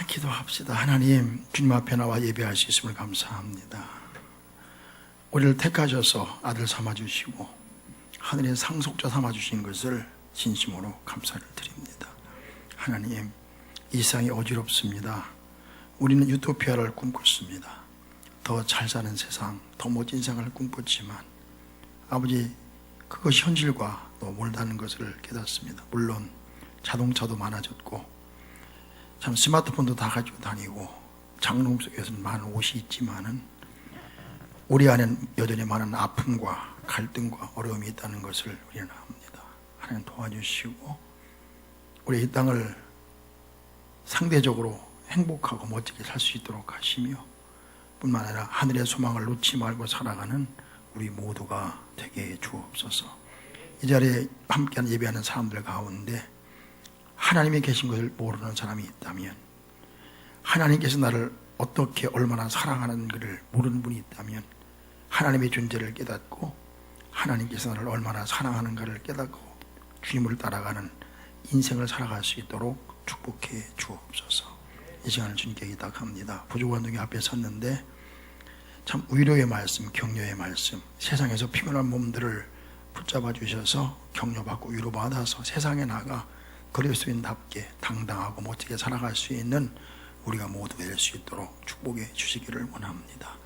기도합시다. 하나님, 주님 앞에 나와 예배할 수 있음을 감사합니다. 우리를 택하셔서 아들 삼아주시고 하늘의 상속자 삼아주신 것을 진심으로 감사를 드립니다. 하나님, 이 세상이 어지럽습니다. 우리는 유토피아를 꿈꿨습니다. 더 잘 사는 세상, 더 멋진 생활을 꿈꿨지만 아버지, 그것이 현실과 또 멀다는 것을 깨닫습니다. 물론 자동차도 많아졌고 참 스마트폰도 다 가지고 다니고 장롱 속에서는 많은 옷이 있지만은 우리 안에는 여전히 많은 아픔과 갈등과 어려움이 있다는 것을 우리는 압니다. 하나님 도와주시고 우리 이 땅을 상대적으로 행복하고 멋지게 살 수 있도록 하시며 뿐만 아니라 하늘의 소망을 놓지 말고 살아가는 우리 모두가 되게 해 주옵소서. 이 자리에 함께하는 예배하는 사람들 가운데 하나님이 계신 것을 모르는 사람이 있다면, 하나님께서 나를 어떻게 얼마나 사랑하는 것을 모르는 분이 있다면 하나님의 존재를 깨닫고 하나님께서 나를 얼마나 사랑하는가를 깨닫고 주님을 따라가는 인생을 살아갈 수 있도록 축복해 주옵소서. 이 시간을 주님께 기도합니다. 부족한 중에 앞에 섰는데 참 위로의 말씀, 격려의 말씀, 세상에서 피곤한 몸들을 붙잡아 주셔서 격려받고 위로받아서 세상에 나가 그리스도인답게 당당하고 멋지게 살아갈 수 있는 우리가 모두 될 수 있도록 축복해 주시기를 원합니다.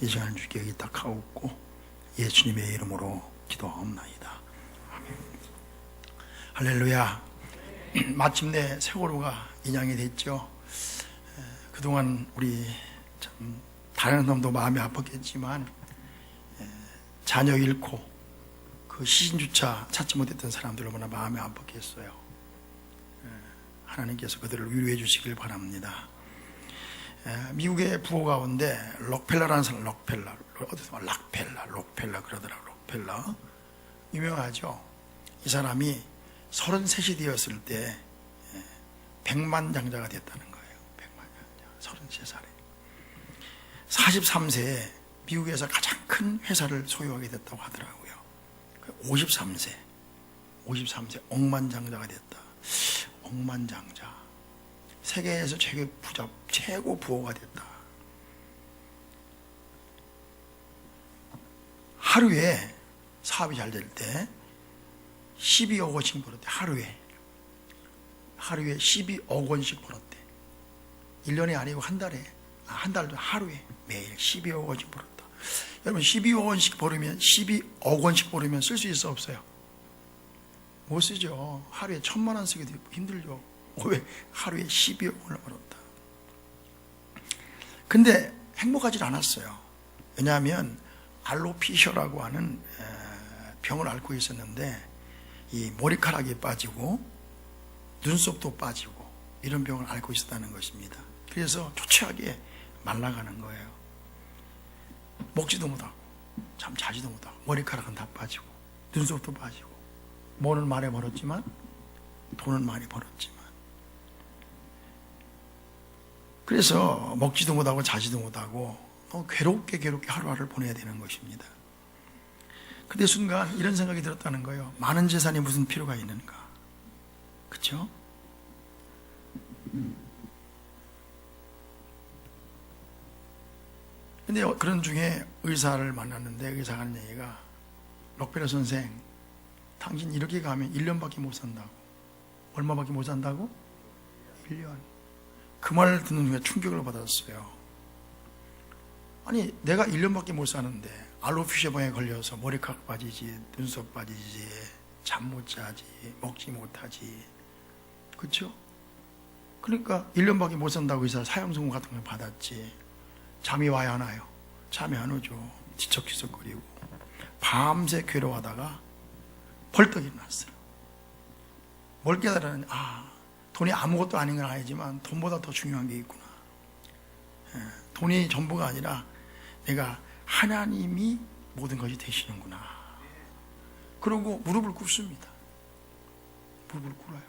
이 시간을 주께 기탁하옵고 예수님의 이름으로 기도하옵나이다. 아멘. 할렐루야. 마침내 세월호가 인양이 됐죠. 그동안 우리 참 다른 놈도 마음이 아팠겠지만 자녀 잃고 그 시신조차 찾지 못했던 사람들 얼마나 마음이 아팠겠어요. 하나님께서 그들을 위로해 주시길 바랍니다. 미국의 부호 가운데 록펠러라는 사람, 어디서 록펠러 그러더라고요. 록펠러 유명하죠. 이 사람이 33이 되었을 때 100만 장자가 됐다는 거예요. 100만 장자, 33살에 43세에 미국에서 가장 큰 회사를 소유하게 됐다고 하더라고요. 53세 억만장자가 됐다. 억만장자, 세계에서 최고 부호가 됐다. 하루에 사업이 잘 될 때 12억 원씩 벌었대. 하루에 12억 원씩 벌었대. 1년이 아니고 한 달도 하루에 매일 12억 원씩 벌었다. 여러분, 12억 원씩 벌으면 12억 원씩 벌으면 쓸 수 있어 없어요? 못 쓰죠. 하루에 1,000만 원 쓰기도 힘들죠. 왜? 하루에 12억 원을 벌었다. 근데 행복하지 않았어요. 왜냐하면 알로피셔라고 하는 병을 앓고 있었는데 이 머리카락이 빠지고 눈썹도 빠지고 이런 병을 앓고 있었다는 것입니다. 그래서 초췌하게 말라가는 거예요. 먹지도 못하고 참 자지도 못하고 머리카락은 다 빠지고 눈썹도 빠지고 몸은 많이 벌었지만 돈은 많이 벌었지만 그래서 먹지도 못하고 자지도 못하고 괴롭게 하루하루를 보내야 되는 것입니다. 그때 순간 이런 생각이 들었다는 거예요. 많은 재산이 무슨 필요가 있는가? 그렇죠? 근데 그런 중에 의사를 만났는데 의사가 하는 얘기가, 록펠러 선생, 당신 이렇게 가면 1년밖에 못 산다고. 얼마밖에 못 산다고? 1년. 그 말을 듣는 중에 충격을 받았어요. 아니, 내가 1년밖에 못 사는데 알로피셔병에 걸려서 머리카락 빠지지, 눈썹 빠지지, 잠 못 자지, 먹지 못하지, 그렇죠? 그러니까 1년밖에 못 산다고 의사 사형선고 같은 걸 받았지. 잠이 와야 하나요? 잠이 안 오죠. 뒤척뒤척거리고 밤새 괴로워하다가 벌떡 일어났어요. 뭘 깨달았느냐? 돈이 아무것도 아닌 건 아니지만 돈보다 더 중요한 게 있구나. 돈이 전부가 아니라 내가 하나님이 모든 것이 되시는구나. 그러고 무릎을 꿇습니다. 무릎을 꿇어요.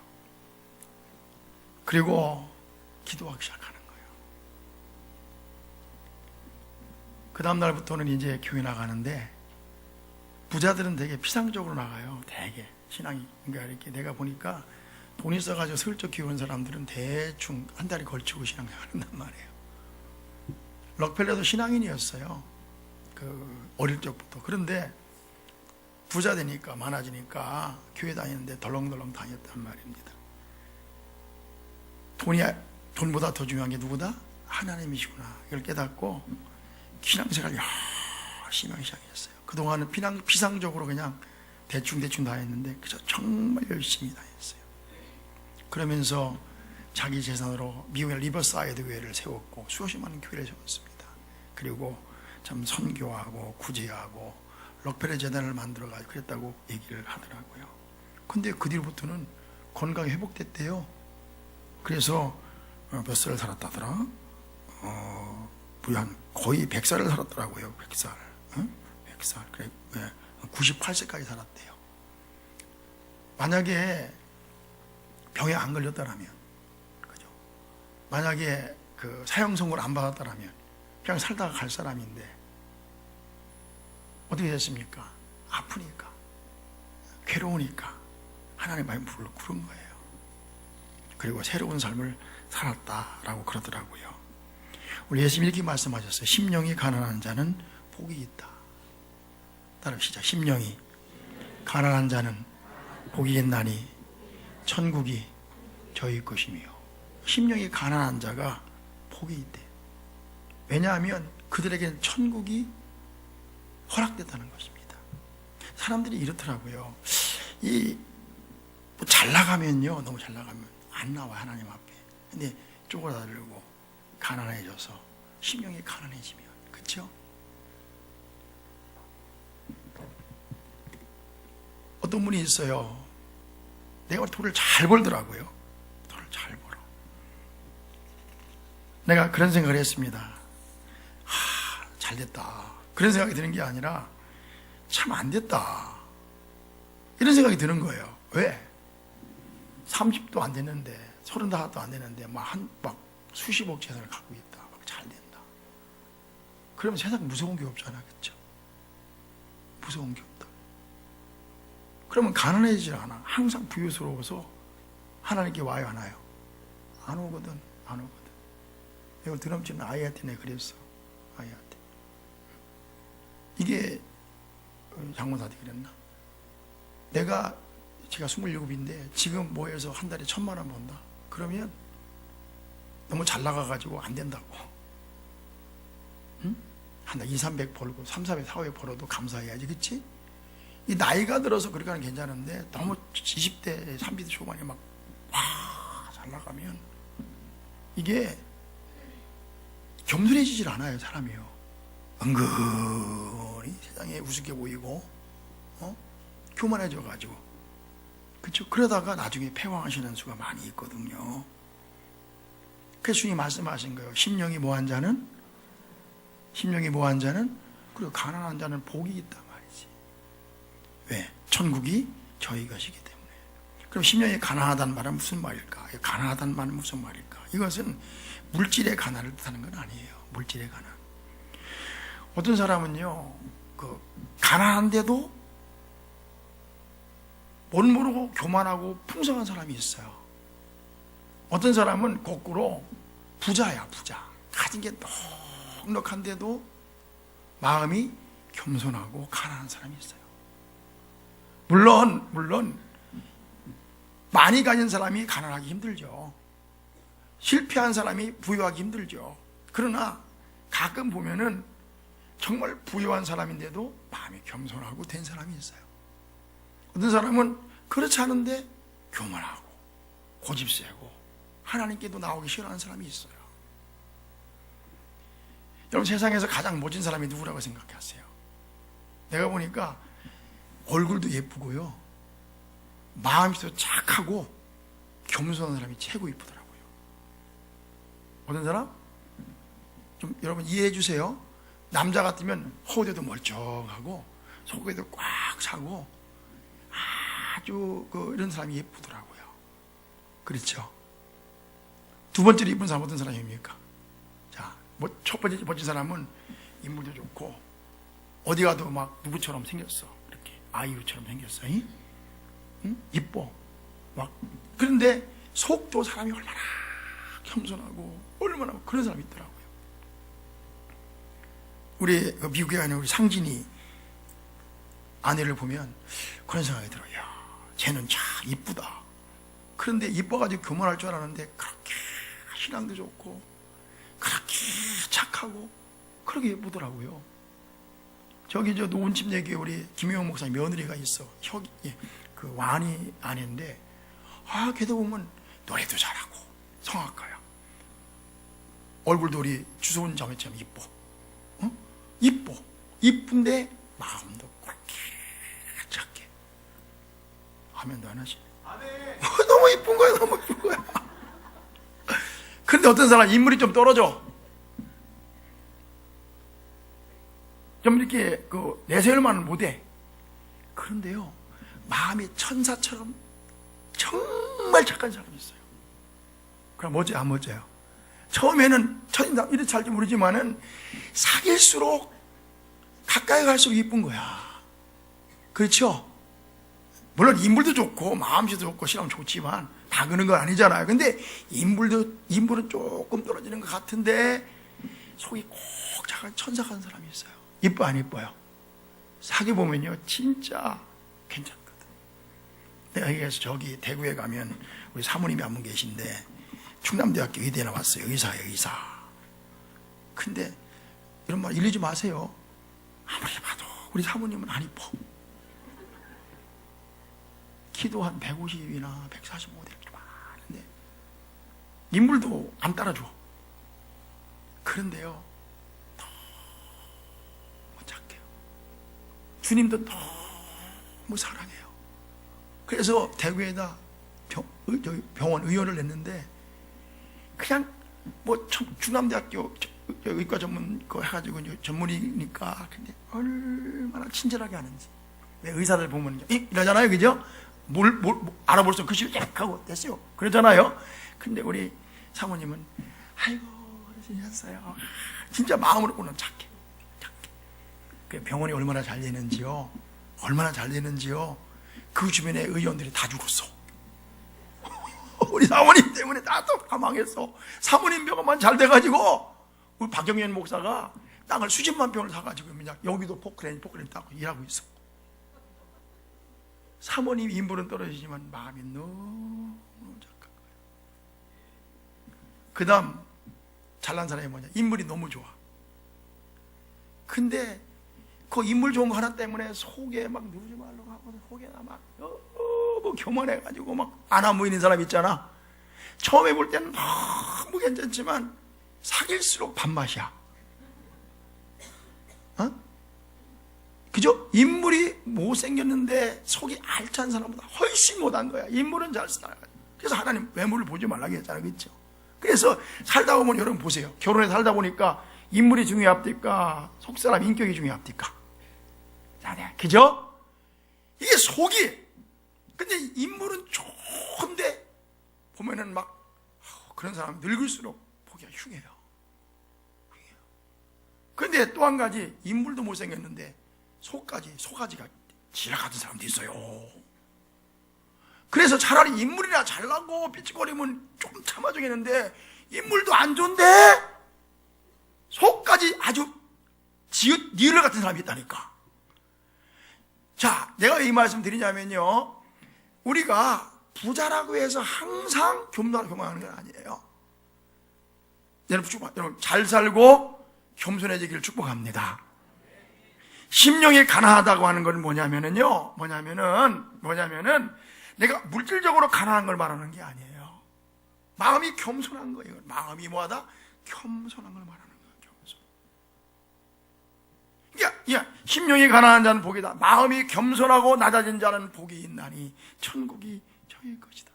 그리고 기도하기 시작하는 거예요. 그 다음 날부터는 이제 교회 나가는데, 부자들은 되게 피상적으로 나가요. 되게 신앙이. 그러니까 이렇게 내가 보니까 돈 있어가지고 슬쩍 키우는 사람들은 대충 한 달에 걸치고 신앙생활한단 말이에요. 럭펠러도 신앙인이었어요. 어릴 적부터. 그런데 부자 되니까, 많아지니까 교회 다니는데 덜렁덜렁 다녔단 말입니다. 돈보다 더 중요한 게 누구다? 하나님이시구나. 이걸 깨닫고 신앙생활 열심히 하기 시작했어요. 그동안은 비상적으로 그냥 대충 다 했는데 그저 정말 열심히 다 했어요. 그러면서 자기 재산으로 미국의 리버사이드 교회를 세웠고 수없이 많은 교회를 세웠습니다. 그리고 참 선교하고 구제하고 럭펠러 재단을 만들어가지고 그랬다고 얘기를 하더라고요. 근데 그 뒤부터는 건강이 회복됐대요. 그래서 몇 살을 살았다더라? 거의 100살을 살았더라고요. 100살. 100살. 그래, 98세까지 살았대요. 만약에 병에 안 걸렸다라면, 그죠? 만약에 사형 선고를 안 받았다라면, 그냥 살다가 갈 사람인데, 어떻게 됐습니까? 아프니까, 괴로우니까, 하나님 마음에 불을 구른 거예요. 그리고 새로운 삶을 살았다라고 그러더라고요. 우리 예수님 이렇게 말씀하셨어요. 심령이 가난한 자는 복이 있다. 따라합시다. 심령이 가난한 자는 복이 있나니 천국이 저희 것이며. 심령이 가난한 자가 복이 있대. 왜냐하면 그들에게는 천국이 허락됐다는 것입니다. 사람들이 이렇더라고요. 잘 나가면요, 너무 잘 나가면 안 나와 하나님 앞에. 근데 쪼그라들고 가난해져서 심령이 가난해지면, 그렇죠? 어떤 분이 있어요. 내가 돈을 잘 벌더라고요. 돈을 잘 벌어. 내가 그런 생각을 했습니다. 잘 됐다. 그런 생각이 드는 게 아니라 참 안 됐다. 이런 생각이 드는 거예요. 왜? 30도 안 됐는데, 35도 안 됐는데 막 수십억 재산을 갖고 있다. 막 잘 된다. 그러면 세상 무서운 게 없잖아. 그렇죠? 무서운 게 없다. 그러면 가난해지질 않아. 항상 부유스러워서 하나님께 와요, 안 와요? 안 오거든. 안 오거든. 이걸 드럼치는 아이한테 내가 그랬어. 아이한테. 이게 장모사한테 그랬나? 제가 27인데 지금 모여서 한 달에 1,000만 원 번다. 그러면 너무 잘 나가가지고 안 된다고. 응? 한 달 2, 300 벌고 3, 400, 4, 500 벌어도 감사해야지. 그치? 이 나이가 들어서 그렇게 하는 괜찮은데 너무 20대, 30대 초반에 막 잘 나가면 이게 겸손해지질 않아요. 사람이요. 은근히 세상에 우습게 보이고 교만해져가지고, 그렇죠? 그러다가 나중에 패왕하시는 수가 많이 있거든요. 그래서 주님이 말씀하신 거예요. 심령이 뭐한 자는 그리고 가난한 자는 복이 있단 말이지. 왜? 천국이 저희 것이기 때문에. 그럼 심령이 가난하다는 말은 무슨 말일까? 가난하다는 말은 무슨 말일까? 이것은 물질의 가난을 뜻하는 건 아니에요. 물질의 가난. 어떤 사람은요, 가난한데도 못 모르고 교만하고 풍성한 사람이 있어요. 어떤 사람은 거꾸로 부자야, 부자. 가진 게 넉넉한데도 마음이 겸손하고 가난한 사람이 있어요. 물론 많이 가진 사람이 가난하기 힘들죠. 실패한 사람이 부유하기 힘들죠. 그러나 가끔 보면은 정말 부유한 사람인데도 마음이 겸손하고 된 사람이 있어요. 어떤 사람은 그렇지 않은데 교만하고 고집세고 하나님께도 나오기 싫어하는 사람이 있어요. 여러분, 세상에서 가장 멋진 사람이 누구라고 생각하세요? 내가 보니까 얼굴도 예쁘고요, 마음도 착하고 겸손한 사람이 최고 이쁘더라고요. 어떤 사람? 좀 여러분 이해해 주세요. 남자 같으면 허우대도 멀쩡하고 속에도 꽉 차고 아주 이런 사람이 예쁘더라고요. 그렇죠? 두 번째로 이쁜 사람 어떤 사람입니까? 자, 첫 번째 멋진 사람은 인물도 좋고 어디 가도 막 누구처럼 생겼어. 이렇게 아이유처럼 생겼어. 응? 이뻐. 막 그런데 속도 사람이 얼마나 겸손하고 얼마나 그런 사람이 있더라고요. 우리 미국에 가는 우리 상진이 아내를 보면 그런 생각이 들어요. 야, 쟤는 참 이쁘다. 그런데 이뻐가지고 교만할 줄 알았는데 그렇게 신앙도 좋고 그렇게 착하고 그렇게 예쁘더라고요. 저기 저 노원집내교회 우리 김용영 목사님 며느리가 있어. 그 완이 아내인데 걔도 보면 노래도 잘하고 성악가야. 얼굴도 우리 주소은 자매처럼 이뻐. 이뻐. 이쁜데 마음도 그렇게 착해. 화면도 안 하시네. 너무 이쁜 거야. 너무 이쁜 거야. 근데 어떤 사람 인물이 좀 떨어져. 좀 이렇게 내세울만은 못해. 그런데요, 마음이 천사처럼 정말 착한 사람이 있어요. 그럼 멋져요, 안 멋져요? 처음에는 천사 이렇게 잘지 모르지만은 사귈수록 가까이 갈수록 이쁜 거야. 그렇죠? 물론 인물도 좋고 마음씨도 좋고 신앙 좋지만 다 그런 건 아니잖아요. 근데 인물은 조금 떨어지는 것 같은데 속이 꼭 착한 천사 같은 사람이 있어요. 이뻐 안 이뻐요? 사귀어보면요 진짜 괜찮거든. 내가 여기에서 저기 대구에 가면 우리 사모님이 한 분 계신데 충남대학교 의대에 나왔어요. 의사예요, 의사. 근데 이런 말 일리지 마세요. 아무리 봐도 우리 사모님은 안 이뻐. 키도 한 150이나 145 이렇게 많은데 인물도 안 따라줘. 그런데요 너무 착해요. 주님도 너무 사랑해요. 그래서 대구에다 병원 의원을 냈는데 그냥 충남대학교 의과 전문 해가지고 전문이니까 근데 얼마나 친절하게 하는지. 왜 의사들 보면 이러잖아요, 그죠? 뭘 알아볼 수 없고 글씨를 쫙 하고 됐어요. 그러잖아요. 근데 우리 사모님은 아이고 어르신이었어요. 진짜 마음으로는 착해. 그 병원이 얼마나 잘 되는지요. 얼마나 잘 되는지요. 그 주변의 의원들이 다 죽었어. 우리 사모님 때문에 다 망했어. 사모님 병원만 잘 돼가지고 우리 박영현 목사가 땅을 수십만 평을 사가지고 그냥 여기도 포크레인 따고 일하고 있어. 사모님 인물은 떨어지지만 마음이 너무 착한 거예요. 그 다음 잘난 사람이 뭐냐, 인물이 너무 좋아. 근데 그 인물 좋은 거 하나 때문에 속에 막 누르지 말라고 하고 속에나 막 너무 교만해가지고 막 안아 보이는 사람 있잖아. 처음에 볼 때는 너무 괜찮지만 사귈수록 밥맛이야. 그죠? 인물이 못생겼는데 속이 알찬 사람보다 훨씬 못한 거야. 인물은 잘 살아요. 그래서 하나님 외모를 보지 말라고 했잖아요. 그렇죠? 그래서 살다 보면 여러분 보세요. 결혼에 살다 보니까 인물이 중요합니까? 속사람 인격이 중요합니까? 그죠? 이게 속이. 근데 인물은 좋은데 보면은 막 그런 사람 늙을수록 보기가 흉해요. 근데 또 한 가지, 인물도 못생겼는데 소가지가 지나가던 사람도 있어요. 그래서 차라리 인물이나 잘나고 삐죽거리면 좀 참아주겠는데 인물도 안 좋은데 속까지 아주 니을 같은 사람이 있다니까. 자, 내가 왜 이 말씀 드리냐면요, 우리가 부자라고 해서 항상 교만하는 건 아니에요. 여러분 잘 살고 겸손해지기를 축복합니다. 심령이 가난하다고 하는 건 뭐냐면은 내가 물질적으로 가난한 걸 말하는 게 아니에요. 마음이 겸손한 거예요. 마음이 뭐하다? 겸손한 걸 말하는 거예요. 겸손. 그러니까 심령이 가난한 자는 복이다. 마음이 겸손하고 낮아진 자는 복이 있나니 천국이 저의 것이다.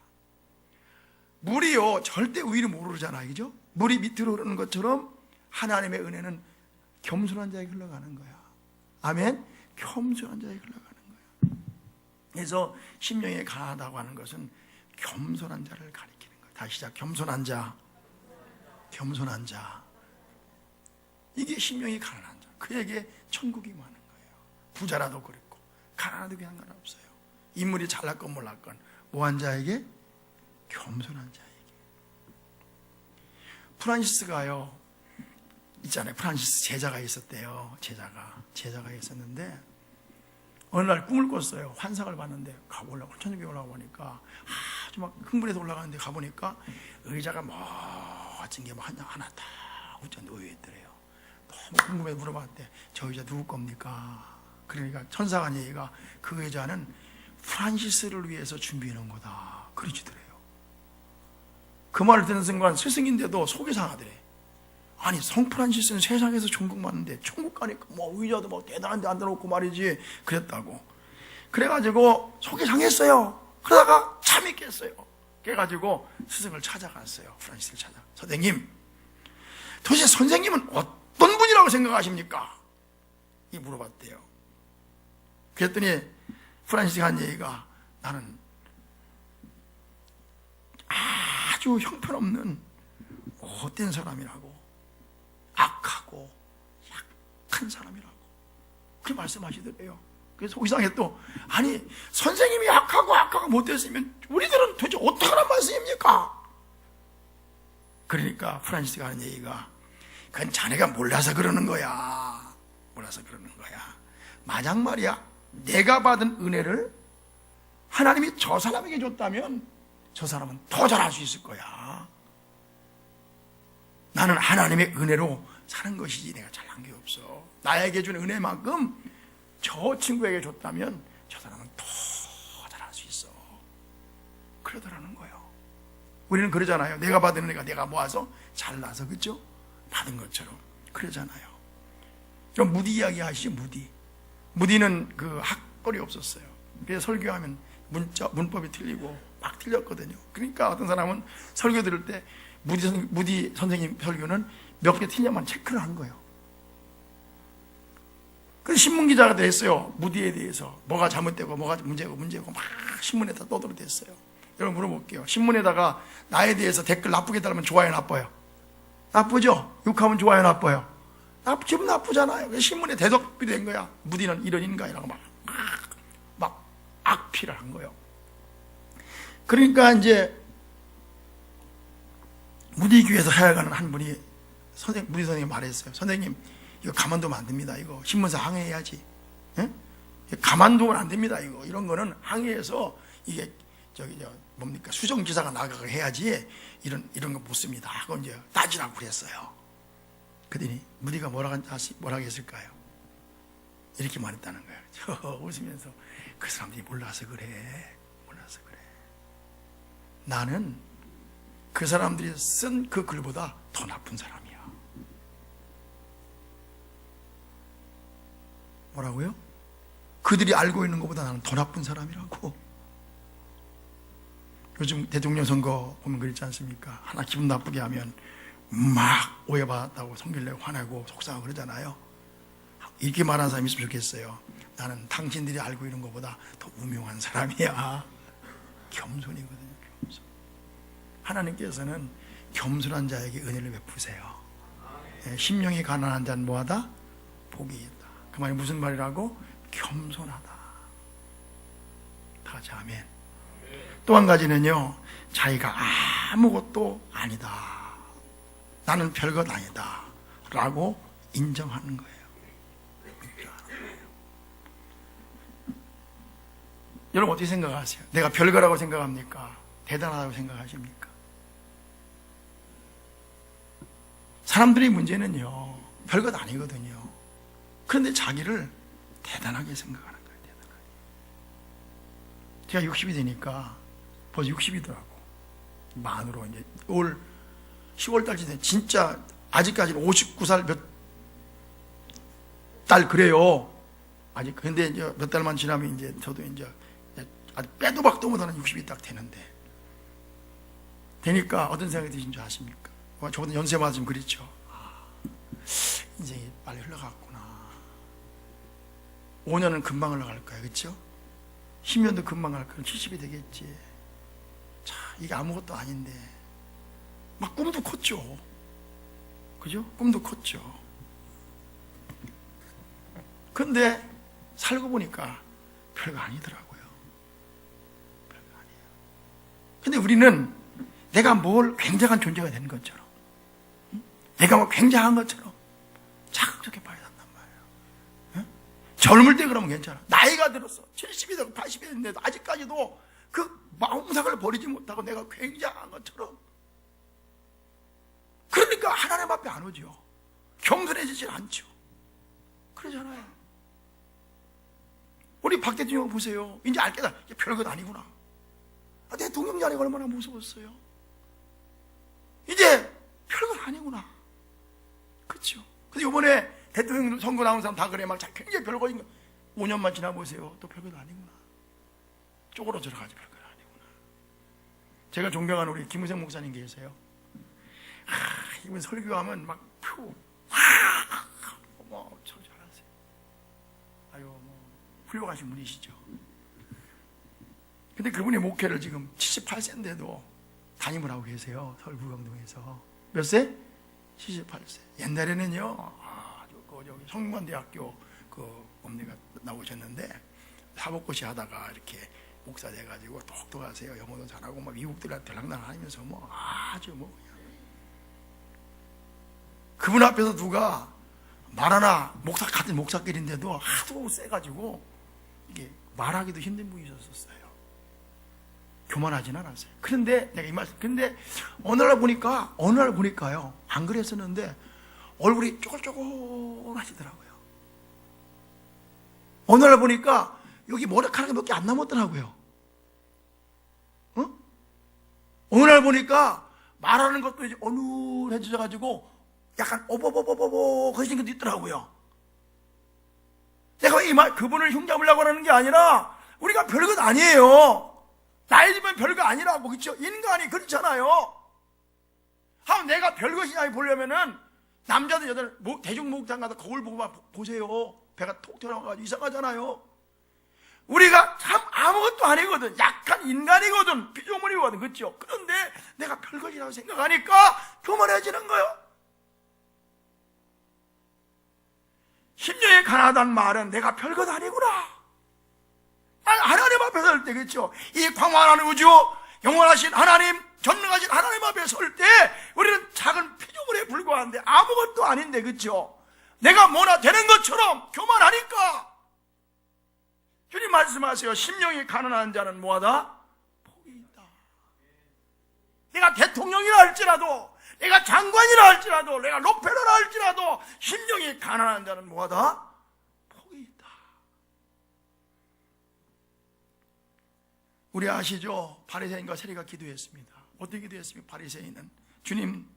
물이요 절대 위로 못 오르잖아요. 그죠? 물이 밑으로 흐르는 것처럼 하나님의 은혜는 겸손한 자에게 흘러가는 거야. 아멘. 겸손한 자에게 흘러가는 거야. 그래서 심령이 가난하다고 하는 것은 겸손한 자를 가리키는 거야. 다시 시작. 겸손한 자. 이게 심령이 가난한 자. 그에게 천국이 많은 거예요. 부자라도 그렇고 가난하도 상관없어요. 인물이 잘났건 몰랐건 뭐한 자에게? 겸손한 자에게. 프란시스가요, 있잖아요. 프란시스 제자가 있었대요. 제자가 있었는데 어느 날 꿈을 꿨어요. 환상을 봤는데 천국에 올라가 보니까 아주 막 흥분해서 올라가는데 가보니까 의자가 멋진 게 하나 다 우짜 놓여 있더래요. 너무 궁금해서 물어봤대. 저 의자 누구 겁니까? 그러니까 천사가 얘기가 그 의자는 프란시스를 위해서 준비해 놓은 거다. 그러시더래요. 그 말을 듣는 순간 스승인데도 속이 상하더래. 아니, 성 프란시스는 세상에서 존경받는데 천국 가니까 의자도 대단한 데 앉아놓고 말이지 그랬다고. 그래가지고 속이 상했어요. 그러다가 잠이 깼어요. 깨가지고 스승을 찾아갔어요. 프란시스를 찾아. 선생님, 도대체 선생님은 어떤 분이라고 생각하십니까? 이 물어봤대요. 그랬더니 프란시스가 한 얘기가, 나는 아주 형편없는 못된 사람이라고, 악하고 약한 사람이라고 그렇게 말씀하시더래요. 그래서 속상해 또, 아니 선생님이 약하고 못됐으면 우리들은 도대체 어떻게 하란 말씀입니까? 그러니까 프란시스가 하는 얘기가, 그건 자네가 몰라서 그러는 거야. 만약 말이야, 내가 받은 은혜를 하나님이 저 사람에게 줬다면 저 사람은 더 잘할 수 있을 거야. 나는 하나님의 은혜로 사는 것이지 내가 잘난 게 없어. 나에게 준 은혜만큼 저 친구에게 줬다면 저 사람은 더 잘할 수 있어. 그러더라는 거예요. 우리는 그러잖아요. 내가 받은 은혜가 내가 모아서 잘나서, 그렇죠? 받은 것처럼 그러잖아요. 좀 무디 이야기 하시죠. 무디는 그 학벌이 없었어요. 그래서 설교하면 문법이 틀리고 막 틀렸거든요. 그러니까 어떤 사람은 설교 들을 때 무디 선생님 설교는 몇 개 틀려만 체크를 한 거예요. 그래서 신문기자가 됐어요. 무디에 대해서 뭐가 잘못되고 뭐가 문제고 막 신문에다 떠들어댔어요. 여러분 물어볼게요. 신문에다가 나에 대해서 댓글 나쁘게 달면 좋아요, 나빠요? 나쁘죠? 욕하면 좋아요, 나빠요? 기분 나쁘잖아요. 신문에 대덕비 된 거야. 무디는 이런 인간이라고 막 악필을 한 거예요. 그러니까 이제 무디 교회에서 하여가는 한 분이 무디 선생님 말했어요. 선생님, 이거 가만두면 안 됩니다. 이거 신문사 항의해야지. 예? 가만두면 안 됩니다. 이런 거는 항의해서 이게 뭡니까, 수정 기사가 나가고 해야지 이런 거 못 씁니다. 그거 이제 따지라고 그랬어요. 그랬더니 무디가 뭐라고 했을까요? 이렇게 말했다는 거예요. 웃으면서, 그 사람들이 몰라서 그래. 나는 그 사람들이 쓴 그 글보다 더 나쁜 사람이야. 뭐라고요? 그들이 알고 있는 것보다 나는 더 나쁜 사람이라고. 요즘 대통령 선거 보면 그렇지 않습니까? 하나 기분 나쁘게 하면 막 오해받았다고 성질내고 화내고 속상하고 그러잖아요. 이렇게 말하는 사람이 있으면 좋겠어요. 나는 당신들이 알고 있는 것보다 더 무명한 사람이야. 겸손이거든요. 겸손. 하나님께서는 겸손한 자에게 은혜를 베푸세요. 심령이 가난한 자는 뭐하다? 복이 있다. 그 말이 무슨 말이라고? 겸손하다. 다 같이 아멘. 또 한 가지는요, 자기가 아무것도 아니다, 나는 별것 아니다 라고 인정하는 거예요. 여러분 어떻게 생각하세요? 내가 별거라고 생각합니까? 대단하다고 생각하십니까? 사람들의 문제는요, 별것 아니거든요. 그런데 자기를 대단하게 생각하는 거예요. 대단하게. 제가 60이 되니까 벌써 60이더라고. 만으로 이제 올 10월달쯤 되면 진짜 아직까지는 59살 몇 달 그래요. 아직. 근데 이제 몇 달만 지나면 이제 저도 이제 아주 빼도 박도 못하는 60이 딱 되는데, 되니까 어떤 생각이 드신 줄 아십니까? 저보다 연세 맞으면 그렇죠. 인생이 빨리 흘러갔구나. 5년은 금방 흘러갈 거야, 그렇죠? 10년도 금방 갈 거야. 70이 되겠지. 자, 이게 아무것도 아닌데 막 꿈도 컸죠. 그죠? 꿈도 컸죠. 근데 살고 보니까 별거 아니더라고요. 별거 아니에요. 근데 우리는 내가 뭘 굉장한 존재가 되는 것처럼, 내가 뭐 굉장한 것처럼 자극적에 봐야 된단 말이에요. 젊을 때 그러면 괜찮아. 나이가 들었어. 70이 되고 80이 됐는데도 아직까지도 그 마음상을 버리지 못하고 내가 굉장한 것처럼. 그러니까 하나님 앞에 안 오죠. 겸손해지질 않죠. 그러잖아요. 우리 박 대통령 보세요. 이제 알게다. 별것 아니구나. 대통령 자리가 얼마나 무서웠어요. 이제 별것 아니구나. 그렇죠. 근데 이번에 대통령 선거 나온 사람 다 그래. 막 굉장히 별것인 거. 5년만 지나보세요. 또 별것 아니구나. 쪼그러들어가지 별것 아니구나. 제가 존경하는 우리 김우생 목사님 계세요. 이분 설교하면 막 참 잘하세요. 아유, 훌륭하신 분이시죠. 근데 그분의 목회를 지금 78세인데도 담임을 하고 계세요. 서울구강동에서. 몇 세? 78세. 옛날에는요, 여기 성균관대학교 그 엄니가 나오셨는데 사법고시 하다가 이렇게 목사 돼가지고 똑똑하세요. 영어도 잘하고 막 미국들한테 들락날락하면서 아주 그냥 그분 앞에서 누가 말하나 목사 같은 목사끼리인데도 하도 세가지고 이게 말하기도 힘든 분이셨었어요. 교만하진 않았어요. 그런데 내가 이 말씀, 근데 어느 날 보니까요, 안 그랬었는데 얼굴이 쪼글쪼글하시더라고요. 어느 날 보니까 여기 머리카락이 몇 개 안 남았더라고요. 어느 날 보니까 말하는 것도 이제 어눌해져가지고 약간 오버버버버버 거리신 것도 있더라고요. 내가 이 말, 그분을 흉잡으려고 하는 게 아니라 우리가 별것 아니에요. 나이 들면 별거 아니라고, 그렇죠? 인간이 그렇잖아요. 하면 내가 별것이냐 보려면은 남자들 여자들 대중목욕탕 가서 거울 보고 보세요. 배가 톡 튀어나와가지고 이상하잖아요. 우리가 참 아무것도 아니거든. 약한 인간이거든. 피조물이거든. 그렇죠? 그런데 내가 별것이라고 생각하니까 교만해지는 거예요. 심령이 가난하다는 말은 내가 별것 아니구나. 하나님 앞에 설 때, 그렇죠? 이 광활한 우주, 영원하신 하나님, 전능하신 하나님 앞에 설 때 우리는 작은 피조물에 불과한데 아무것도 아닌데, 그렇죠? 내가 뭐나 되는 것처럼 교만하니까. 주님 말씀하세요. 심령이 가난한 자는 뭐하다? 복이 있다. 내가 대통령이라 할지라도, 내가 장관이라 할지라도, 내가 록펠러라 할지라도 심령이 가난한 자는 뭐하다? 복이 있다. 우리 아시죠? 바리새인과 세리가 기도했습니다. 어떻게 기도했습니까? 바리새인은, 주님,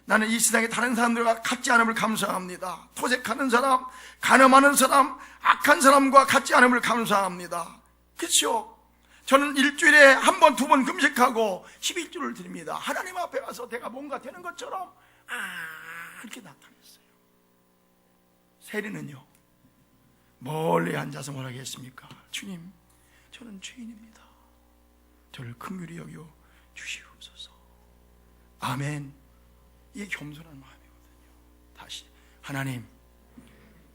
나는 이 세상에 다른 사람들과 같지 않음을 감사합니다. 토색하는 사람, 간음하는 사람, 악한 사람과 같지 않음을 감사합니다. 그렇죠? 저는 일주일에 한 번, 두 번 금식하고 11주를 드립니다. 하나님 앞에 가서 내가 뭔가 되는 것처럼 그렇게 나타냈어요. 세리는요, 멀리 앉아서 뭐라 하겠습니까? 주님, 저는 죄인입니다. 저를 긍휼히 여겨 주시옵소서. 아멘. 이게 겸손한 마음이거든요. 다시, 하나님,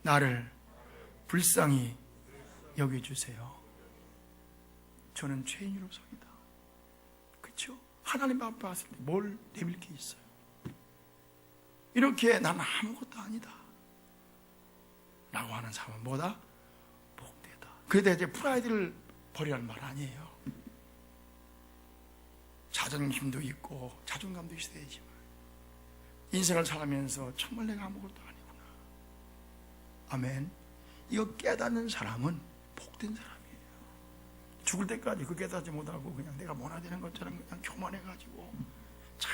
나를 불쌍히 여겨주세요. 저는 죄인으로서이다. 그렇죠? 하나님 앞에 왔을 때 뭘 내밀 게 있어요? 이렇게 나는 아무것도 아니다 라고 하는 사람은 뭐다? 복되다. 그래도 이제 프라이드를 버리라는 말 아니에요. 자존심도 있고 자존감도 있어야 되지만 인생을 살아가면서 정말 내가 아무것도 아니구나. 아멘. 이거 깨닫는 사람은 복된 사람이에요. 죽을 때까지 그 깨닫지 못하고 그냥 내가 뭐나 되는 것처럼 그냥 교만해가지고 참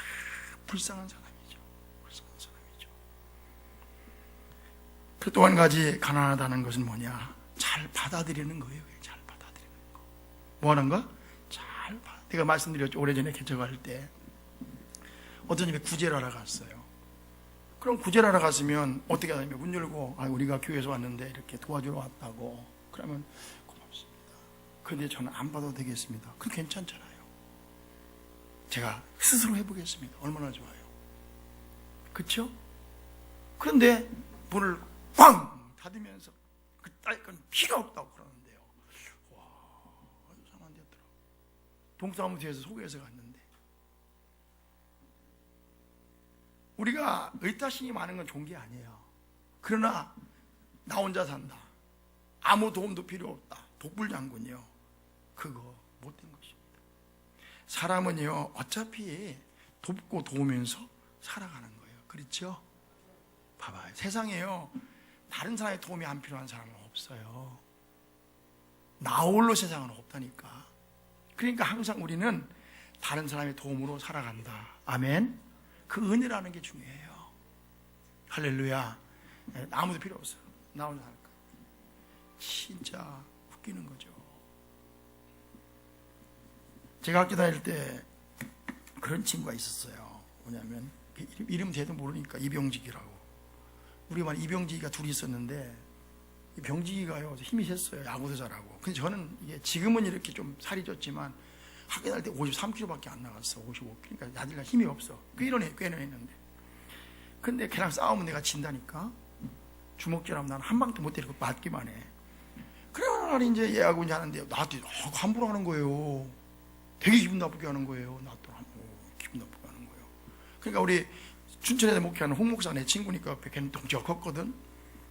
불쌍한 사람이죠. 불쌍한 사람이죠. 그 또 한 가지 가난하다는 것은 뭐냐? 잘 받아들이는 거예요. 잘 받아들이는 거. 뭐 하는 거? 잘 받아. 내가 말씀드렸죠. 오래전에 개척할 때 어떤 집에 구제를 하러 갔어요. 그럼 구제를 하러 갔으면 어떻게 하냐면 문 열고 우리가 교회에서 왔는데 이렇게 도와주러 왔다고. 그러면 고맙습니다. 그런데 저는 안 받아도 되겠습니다. 그럼 괜찮잖아요. 제가 스스로 해보겠습니다. 얼마나 좋아요. 그렇죠? 그런데 문을 꽝 닫으면서 그 딸건 필요 없다고 그러는데요. 와, 아주 상한되더라고요. 동사무소 뒤에서 소개해서 갔는데, 우리가 의타심이 많은 건 좋은 게 아니에요. 그러나 나 혼자 산다, 아무 도움도 필요 없다, 독불장군이요, 그거 못된 것입니다. 사람은요 어차피 돕고 도우면서 살아가는 거예요. 그렇죠? 봐봐요, 세상에요 다른 사람의 도움이 안 필요한 사람은 없어요. 나 홀로 세상은 없다니까. 그러니까 항상 우리는 다른 사람의 도움으로 살아간다. 아멘. 그 은혜라는 게 중요해요. 할렐루야. 아무도 필요 없어요. 나 혼자 살까. 진짜 웃기는 거죠. 제가 학교 다닐 때 그런 친구가 있었어요. 뭐냐면 이름 대도 모르니까 이병직이라고. 우리 반 이병직이가 둘이 있었는데, 이 병직이가요 힘이 셌어요. 야구도 잘하고. 근데 저는 이게 지금은 이렇게 좀 살이 쪘지만 학교 다닐 때 53kg밖에 안 나갔어. 55kg. 그러니까 아들과 힘이 없어. 꽤는 했는데. 근데 걔랑 싸우면 내가 진다니까. 주먹질하면 나는 한 방도 못 때리고 맞기만 해. 그러나 날 이제 얘하고 이제 하는데 나한테 함부로 하는 거예요. 되게 기분 나쁘게 하는 거예요. 나 또 기분 나쁘게 하는 거예요. 그러니까 우리 춘천에서 목회하는 홍 목사 내 친구니까 걔는 덩치가 컸거든.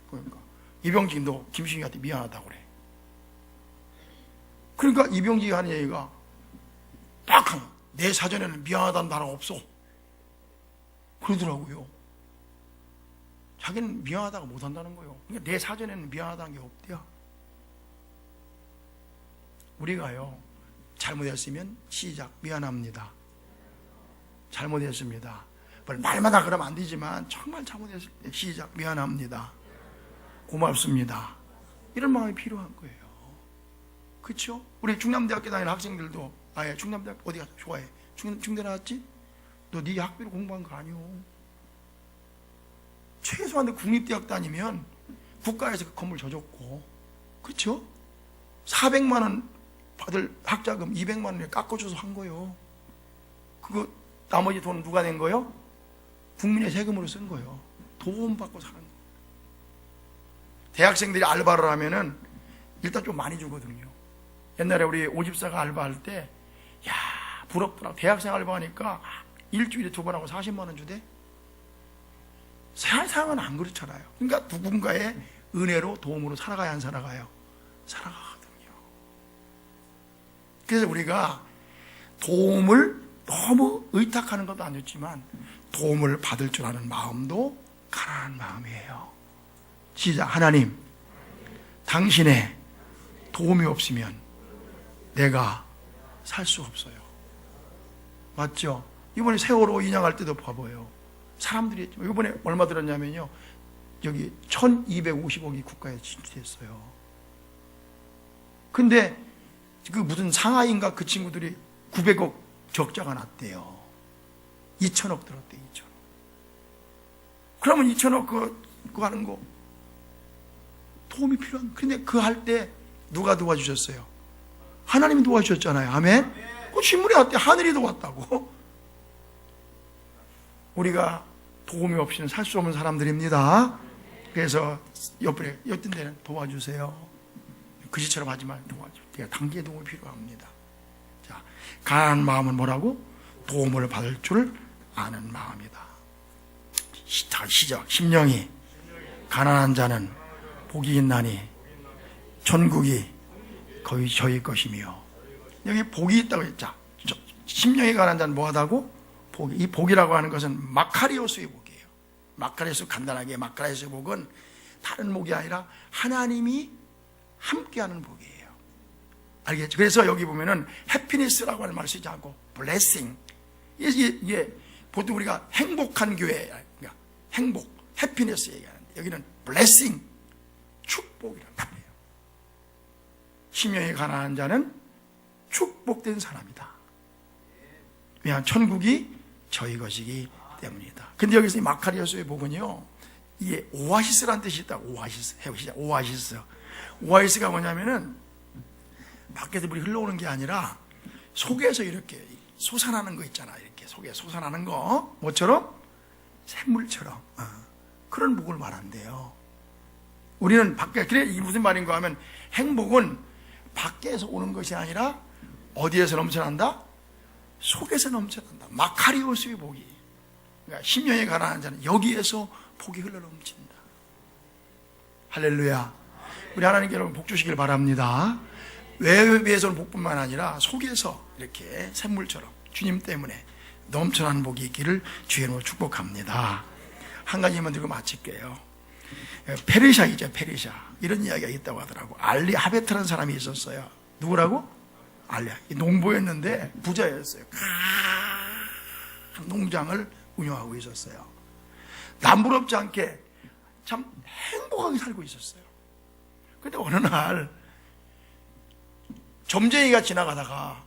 그러니까 이병직 너 김신기한테 미안하다고 그래. 그러니까 이병직이 하는 얘기가 딱 하나, 내 사전에는 미안하다는 단어가 없어. 그러더라고요. 자기는 미안하다고 못한다는 거예요. 그러니까 내 사전에는 미안하다는 게 없대요. 우리가요 잘못했으면 시작, 미안합니다. 잘못했습니다. 날마다 그러면 안 되지만 정말 잘못했을 때 시작, 미안합니다. 고맙습니다. 이런 마음이 필요한 거예요. 그렇죠? 우리 중남대학교 다니는 학생들도 아예 중남대학교 어디 가서 좋아해? 중대 나왔지? 너 네 학비로 공부한 거 아니오. 최소한 국립대학 다니면 국가에서 그 건물 줘줬고, 그렇죠? 400만 원 받을 학자금 200만 원에 깎아줘서 한 거예요. 그거 나머지 돈 누가 낸 거예요? 국민의 세금으로 쓴 거예요. 도움받고 사는 거예요. 대학생들이 알바를 하면은 일단 좀 많이 주거든요. 옛날에 우리 오집사가 알바할 때, 야, 부럽더라. 대학생 알바하니까 일주일에 2번 하고 40만 원 주대? 세상은 안 그렇잖아요. 그러니까 누군가의 은혜로 도움으로 살아가야 안 살아가요? 살아가거든요. 그래서 우리가 도움을 너무 의탁하는 것도 안 좋지만 도움을 받을 줄 아는 마음도 가난한 마음이에요. 시작. 하나님, 당신의 도움이 없으면 내가 살 수 없어요. 맞죠? 이번에 세월호 인양할 때도 봐봐요. 사람들이 했죠. 이번에 얼마 들었냐면요, 여기 1250억이 국가에 진출했어요. 근데 그 무슨 상하이인가 그 친구들이 900억 적자가 났대요. 2천억 들었대. 2천억. 그러면 2천억 그거 하는 거 도움이 필요한. 근데 그 할 때 누가 도와주셨어요? 하나님이 도와주셨잖아요. 아멘. 그 신물이 왔대. 하늘이 도왔다고. 우리가 도움이 없이는 살 수 없는 사람들입니다. 그래서 옆에 어떤 데는 도와주세요. 그지처럼 하지 말고 도와주세요. 단기의 도움이 필요합니다. 자, 가난한 마음은 뭐라고? 도움을 받을 줄 아는 마음이다. 시작. 심령이 가난한 자는 복이 있나니 천국이 거의 저희 것이며. 여기 복이 있다고 했죠. 심령이 가난한 자는 뭐하다고? 복이. 이 복이라고 하는 것은 마카리오스의 복이에요. 마카리오스, 간단하게 마카리오스의 복은 다른 복이 아니라 하나님이 함께하는 복이에요. 알겠죠? 그래서 여기 보면은 해피니스라고 하는 말을 쓰지 않고 블레싱. 이게 보통 우리가 행복한 교회, 그러니까 행복, 해피니스 얘기하는데 여기는 블레싱, 축복이란 말이에요. 심령이 가난한 자는 축복된 사람이다. 왜냐하면 천국이 저희 것이기 때문이다. 근데 여기서 이 마카리오스의 복은요, 이게 오아시스라는 뜻이 있다. 오아시스 해보시죠. 오아시스. 오아시스가 뭐냐면은 밖에서 물이 흘러오는 게 아니라 속에서 이렇게 솟아나는 거 있잖아. 이렇게 속에 솟아나는 거. 뭐처럼? 샘물처럼. 그런 복을 말한대요. 우리는 밖에, 그래, 이게 무슨 말인가 하면 행복은 밖에서 오는 것이 아니라 어디에서 넘쳐난다? 속에서 넘쳐난다. 마카리오스의 복이. 그러니까 심령에 가난한 자는 여기에서 복이 흘러넘친다. 할렐루야. 우리 하나님께 여러분 복 주시길 바랍니다. 외부에서는 복뿐만 아니라 속에서 이렇게 샘물처럼 주님 때문에 넘쳐나는 복이 있기를 주의 이름으로 축복합니다. 한 가지만 들고 마칠게요. 페르시아이죠, 페르시아. 이런 이야기가 있다고 하더라고. 알리 하베트라는 사람이 있었어요. 누구라고? 알리. 농부였는데 부자였어요. 큰 농장을 운영하고 있었어요. 남부럽지 않게 참 행복하게 살고 있었어요. 근데 어느 날 점쟁이가 지나가다가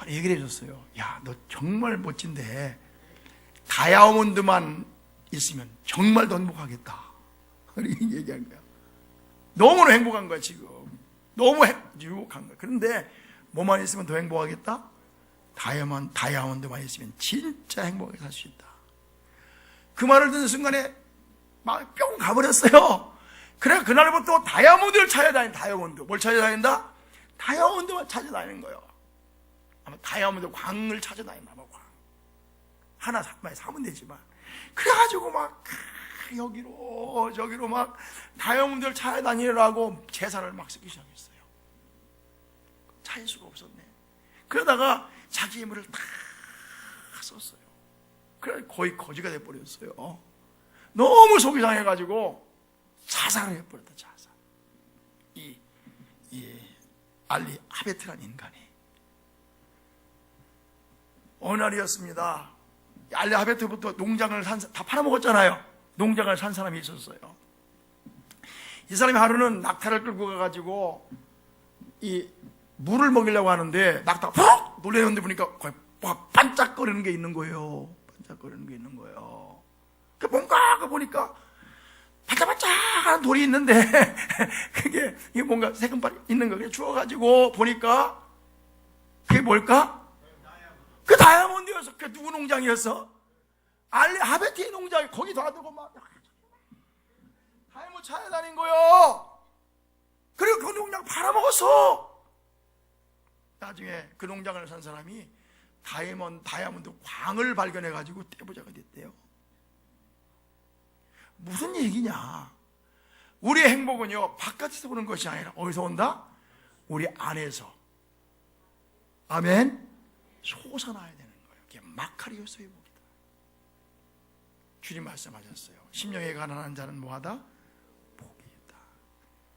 얘기를 해줬어요. 야, 너 정말 멋진데 다이아몬드만 있으면 정말 더 행복하겠다. 이렇게 얘기한 거야. 너무나 행복한 거야 지금. 너무 유복한 거야. 그런데 뭐만 있으면 더 행복하겠다? 다이아몬드만 있으면 진짜 행복하게 살 수 있다. 그 말을 듣는 순간에 막 뿅 가버렸어요. 그래 그날부터 다이아몬드를 찾아다닌 다이아몬드. 뭘 찾아다닌다? 다이아몬드만 찾아다니는 거예요. 아마 다이아몬드 광을 찾아다닌다. 광. 하나 사면 되지만. 그래가지고 막 여기로 저기로 막 다이아몬드를 찾아다니라고 재산을 막 쓰기 시작했어요. 찾을 수가 없었네. 그러다가 자기 힘을 다 썼어요. 그래 거의 거지가 돼버렸어요. 너무 속이 상해가지고 자살을 해버렸다. 자살. 이 알리 하베트라는 인간이 어느 날이었습니다. 알리 하베트부터 농장을 다 팔아먹었잖아요. 농장을 산 사람이 있었어요. 이 사람이 하루는 낙타를 끌고 가가지고 이 물을 먹이려고 하는데 낙타가 푹 놀래는데 보니까 거의 반짝거리는 게 있는 거예요. 반짝거리는 게 있는 거예요. 그 뭔가 보니까 반짝반짝한 돌이 있는데 그게 뭔가 색깔이 있는 거 그냥 주워가지고 보니까 그게 뭘까? 그 다이아몬드였어. 그 누구 농장이었어? 알리 하베트의 농장이 거기 놔두고 막 다이아몬드 찾아다닌 거요. 그리고 그 농장 팔아먹었어. 나중에 그 농장을 산 사람이 다이아몬드 광을 발견해가지고 떼부자가 됐대요. 무슨 얘기냐? 우리의 행복은요 바깥에서 오는 것이 아니라 어디서 온다? 우리 안에서. 아멘. 솟아나야 되는 거예요. 그게 마카리오스의 복이다. 주님 말씀하셨어요. 심령에 가난한 자는 뭐하다? 복이 있다.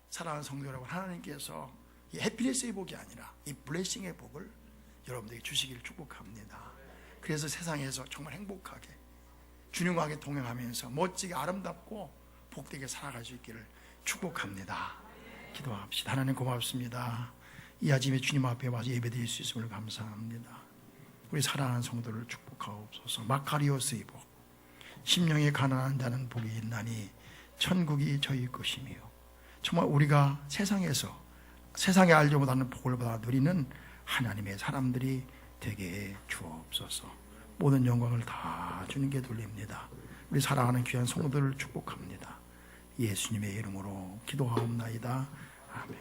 사랑하는 성도 여러분, 하나님께서 이 해피니스의 복이 아니라 이 블레싱의 복을 여러분들에게 주시기를 축복합니다. 그래서 세상에서 정말 행복하게 주님과 함께 동행하면서 멋지게 아름답고 복되게 살아갈 수 있기를 축복합니다. 기도합시다. 하나님 고맙습니다. 이 아침에 주님 앞에 와서 예배드릴 수 있음을 감사합니다. 우리 사랑하는 성도를 축복하옵소서. 마카리오스의 복. 심령에 가난한 자는 복이 있나니 천국이 저희 것이며. 정말 우리가 세상에 알지 못하는 복을 받아 누리는 하나님의 사람들이 되게 주옵소서. 모든 영광을 다 주님께 돌립니다. 우리 사랑하는 귀한 성도들을 축복합니다. 예수님의 이름으로 기도하옵나이다. 아멘.